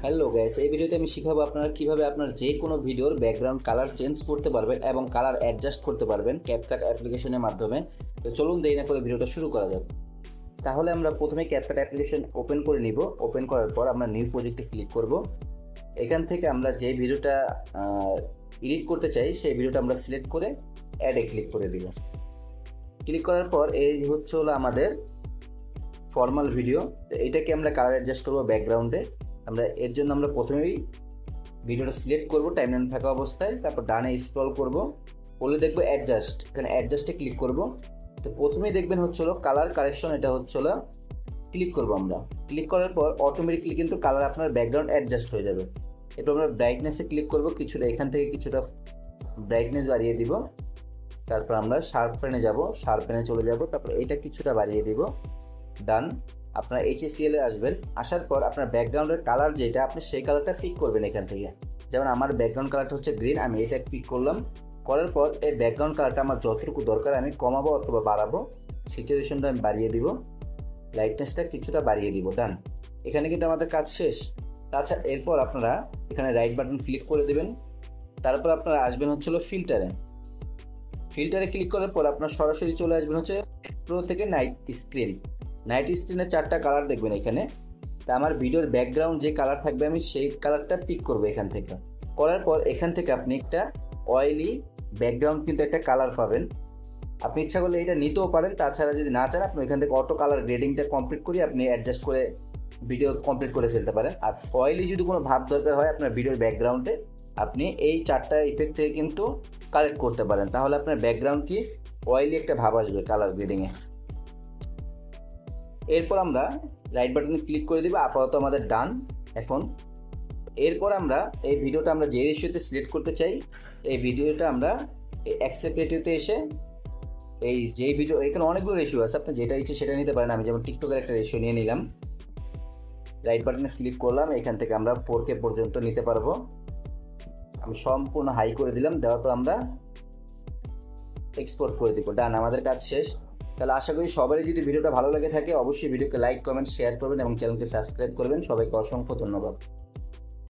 Hello guys, এই ভিডিওতে আমি শিখাবো আপনারা কিভাবে আপনার যে কোনো ভিডিওর ব্যাকগ্রাউন্ড কালার চেঞ্জ করতে পারবেন এবং কালার অ্যাডজাস্ট করতে পারবেন ক্যাপকাট অ্যাপ্লিকেশনের মাধ্যমে। তো চলুন দেরি না করে ভিডিওটা শুরু করা যাক। তাহলে আমরা প্রথমে ক্যাপকাট অ্যাপ্লিকেশন ওপেন করে নিব। ওপেন করার পর আমরা নিউ প্রজেক্টে ক্লিক করব। এখান থেকে আমরা যে ভিডিওটা এডিট করতে চাই সেই ভিডিওটা আমরা সিলেক্ট করে অ্যাডে ক্লিক করে দিব। ক্লিক করার পর এই হলো আমাদের ফর্মাল ভিডিও। এটাকে আমরা কালার অ্যাডজাস্ট করবো ব্যাকগ্রাউন্ডে। এর জন্য আমরা প্রথমেই ভিডিওটা সিলেক্ট করব টাইমলাইনে থাকা অবস্থায়, তারপর ডানে স্ক্রল করব, বলে দেখবো অ্যাডজাস্ট, এখানে অ্যাডজাস্টে ক্লিক করব। তো প্রথমেই দেখবেন হলো কালার কারেকশন, এটা হলো ক্লিক করব। আমরা ক্লিক করার পর অটোমেটিকলি কিন্তু কালার আপনার ব্যাকগ্রাউন্ড অ্যাডজাস্ট হয়ে যাবে। এরপর আমরা ব্রাইটনেসে ক্লিক করব, কিছুটা এখান থেকে কিছুটা ব্রাইটনেস বাড়িয়ে দিব। তারপর আমরা শার্পেনে যাব, শার্পেনে চলে যাব, তারপর এটা কিছুটা বাড়িয়ে দিব। ডান। আপনার HCL এ আসবেন, আসার পর আপনার ব্যাকগ্রাউন্ডের কালার যেটা আপনি সেই কালারটা পিক করবেন এখান থেকে। যেমন আমার ব্যাকগ্রাউন্ড কালারটা হচ্ছে গ্রিন, আমি এটা পিক করলাম। করার পর এই ব্যাকগ্রাউন্ড কালারটা আমার যতটুকু দরকার আমি কমাবো অথবা বাড়াবো। সিচুয়েশনটা আমি বাড়িয়ে দিব, লাইটনেসটা কিছুটা বাড়িয়ে দিব। ডান। এখানে কিন্তু আমাদের কাজ শেষ। তাছাড়া এরপর আপনারা এখানে রাইট বাটন ক্লিক করে দেবেন। তারপর আপনারা আসবেন ফিল্টারে। ফিল্টারে ক্লিক করার পর আপনার সরাসরি চলে আসবেন প্রো থেকে নাইট স্ক্রিন। নাইট স্ক্রিনে 4টা কালার দেখবেন এখানে। তা আমার ভিডিওর ব্যাকগ্রাউন্ড যে কালার থাকবে আমি সেই কালারটা পিক করব এখান থেকে। করার পর এখান থেকে আপনি একটা অয়েলি ব্যাকগ্রাউন্ড কিন্তু একটা কালার পাবেন। আপনি ইচ্ছা করলে এটা নিতেও পারেন, তাছাড়া যদি না চান আপনি এখান থেকে অটো কালার গ্রেডিংটা কমপ্লিট করে আপনি অ্যাডজাস্ট করে ভিডিও কমপ্লিট করে ফেলতে পারেন। আর অয়েলি যদি কোনো ভাব দরকার হয় আপনার ভিডিওর ব্যাকগ্রাউন্ডে, আপনি এই 4টা ইফেক্ট থেকে কিন্তু কালেক্ট করতে পারেন। তাহলে আপনার ব্যাকগ্রাউন্ড কি অয়েলি একটা ভাব আসবে কালার গ্রেডিংয়ে। এরপর আমরা রাইট বাটনে ক্লিক করে দিব। আপাতত আমাদের ডান। এখন এরপর আমরা এই ভিডিওটা আমরা যে রেশিওতে সিলেক্ট করতে চাই, এই ভিডিওটা আমরা অ্যাকসেপ্ট রেশিওতে এসে এই যে ভিডিও, এখানে অনেকগুলো রেশিও আছে, আপনি যেটা ইচ্ছে সেটা নিতে পারেন। আমি যেমন টিকটকের একটা রেশিও নিয়ে নিলাম। রাইট বাটনে ক্লিক করলাম, এখান থেকে আমরা 4K পর্যন্ত নিতে পারবো। আমি সম্পূর্ণ হাই করে দিলাম। দেওয়ার পর আমরা এক্সপোর্ট করে দিব। ডান, আমাদের কাজ শেষ। তাহলে আশা করি সবারই যদি ভিডিওটা ভালো লেগে থাকে অবশ্যই ভিডিওকে লাইক, কমেন্ট, শেয়ার করবেন এবং চ্যানেলকে সাবস্ক্রাইব করবেন। সবাইকে অসংখ্য ধন্যবাদ।